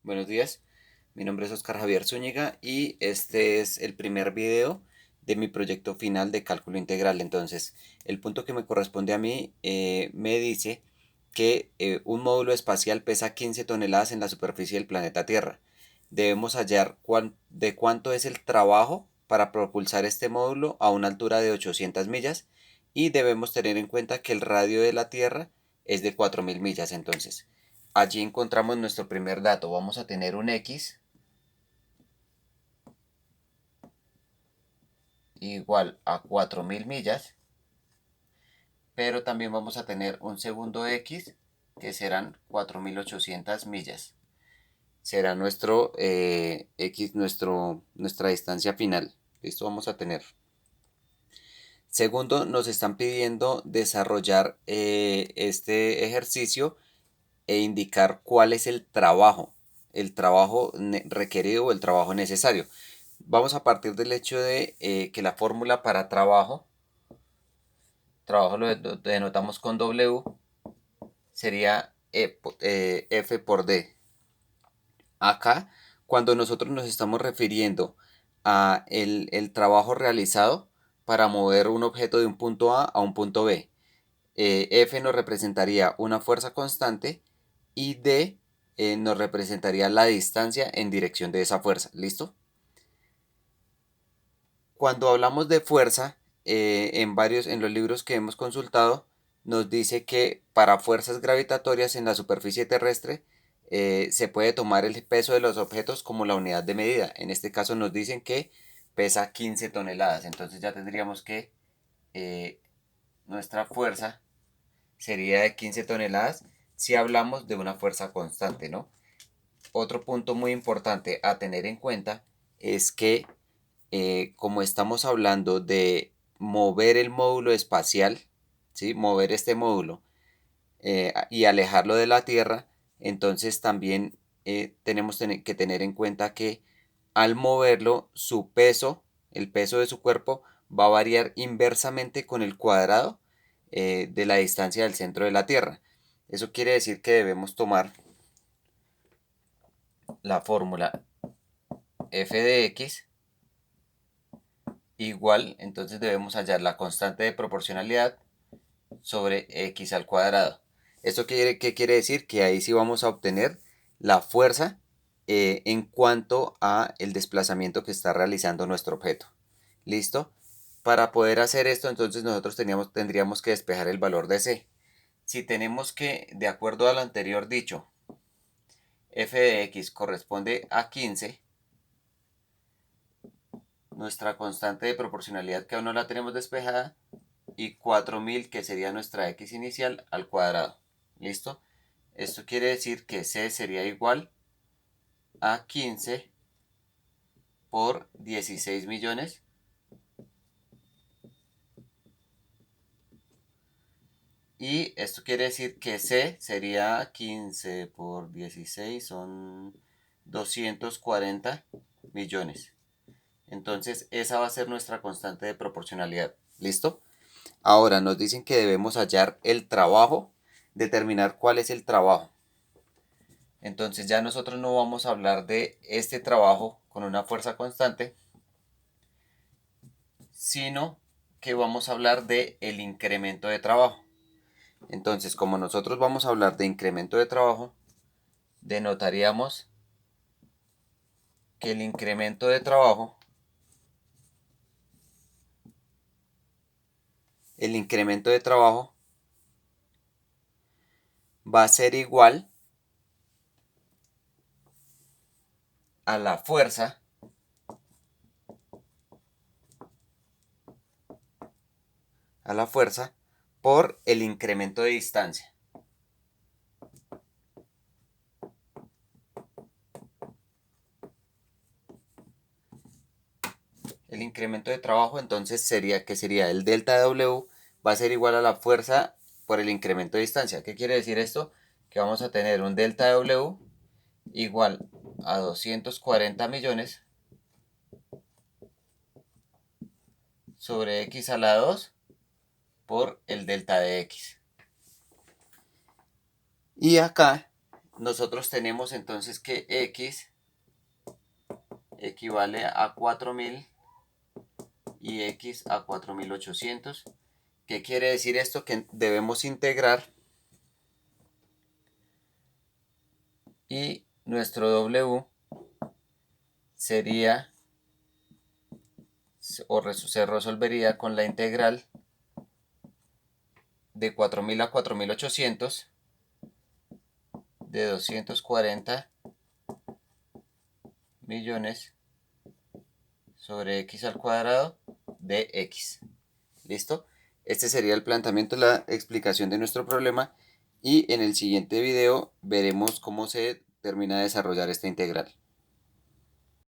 Buenos días, mi nombre es Oscar Javier Zúñiga y este es el primer video de mi proyecto final de cálculo integral. Entonces, el punto que me corresponde a mí me dice que un módulo espacial pesa 15 toneladas en la superficie del planeta Tierra. Debemos hallar de cuánto es el trabajo para propulsar este módulo a una altura de 800 millas y debemos tener en cuenta que el radio de la Tierra es de 4000 millas. Entonces, allí encontramos nuestro primer dato. Vamos a tener un X igual a 4000 millas, pero también vamos a tener un segundo X que serán 4800 millas. Será nuestro X, nuestra distancia final. Listo, vamos a tener. Segundo, nos están pidiendo desarrollar este ejercicio e indicar cuál es el trabajo requerido o el trabajo necesario. Vamos a partir del hecho de que la fórmula para trabajo lo denotamos con W, sería F por D. Acá, cuando nosotros nos estamos refiriendo a el trabajo realizado para mover un objeto de un punto A un punto B, F nos representaría una fuerza constante y D nos representaría la distancia en dirección de esa fuerza. ¿Listo? Cuando hablamos de fuerza, en los libros que hemos consultado, nos dice que para fuerzas gravitatorias en la superficie terrestre se puede tomar el peso de los objetos como la unidad de medida. En este caso nos dicen que pesa 15 toneladas. Entonces ya tendríamos que eh, nuestra fuerza sería de 15 toneladas si hablamos de una fuerza constante, ¿no? Otro punto muy importante a tener en cuenta es que como estamos hablando de mover el módulo espacial, ¿sí? Mover este módulo y alejarlo de la Tierra, entonces también tenemos que tener en cuenta que al moverlo, su peso, el peso de su cuerpo, va a variar inversamente con el cuadrado de la distancia del centro de la Tierra. Eso quiere decir que debemos tomar la fórmula f de x igual, entonces debemos hallar la constante de proporcionalidad sobre x al cuadrado. ¿Esto qué quiere decir? Que ahí sí vamos a obtener la fuerza en cuanto a el desplazamiento que está realizando nuestro objeto. ¿Listo? Para poder hacer esto, entonces nosotros tendríamos que despejar el valor de c. Si tenemos que, de acuerdo a lo anterior dicho, f de x corresponde a 15, nuestra constante de proporcionalidad que aún no la tenemos despejada, y 4000 que sería nuestra x inicial al cuadrado. ¿Listo? Esto quiere decir que c sería igual a 15 por 16 millones. Y esto quiere decir que c sería 15 por 16, son 240 millones. Entonces esa va a ser nuestra constante de proporcionalidad. ¿Listo? Ahora nos dicen que debemos hallar el trabajo, determinar cuál es el trabajo. Entonces ya nosotros no vamos a hablar de este trabajo con una fuerza constante, sino que vamos a hablar de el incremento de trabajo. Entonces, como nosotros vamos a hablar de incremento de trabajo, denotaríamos que el incremento de trabajo, el incremento de trabajo va a ser igual a la fuerza por el incremento de distancia. El incremento de trabajo entonces sería el delta de W va a ser igual a la fuerza por el incremento de distancia. ¿Qué quiere decir esto? Que vamos a tener un delta de W igual a 240 millones sobre x a la 2 por el delta de x. Y acá nosotros tenemos entonces que x equivale a 4000 y x a 4800. ¿Qué quiere decir esto? Que debemos integrar y nuestro w sería se resolvería con la integral de 4000 a 4800 de 240 millones sobre x al cuadrado de x. ¿Listo? Este sería el planteamiento, la explicación de nuestro problema, y en el siguiente video veremos cómo se termina de desarrollar esta integral.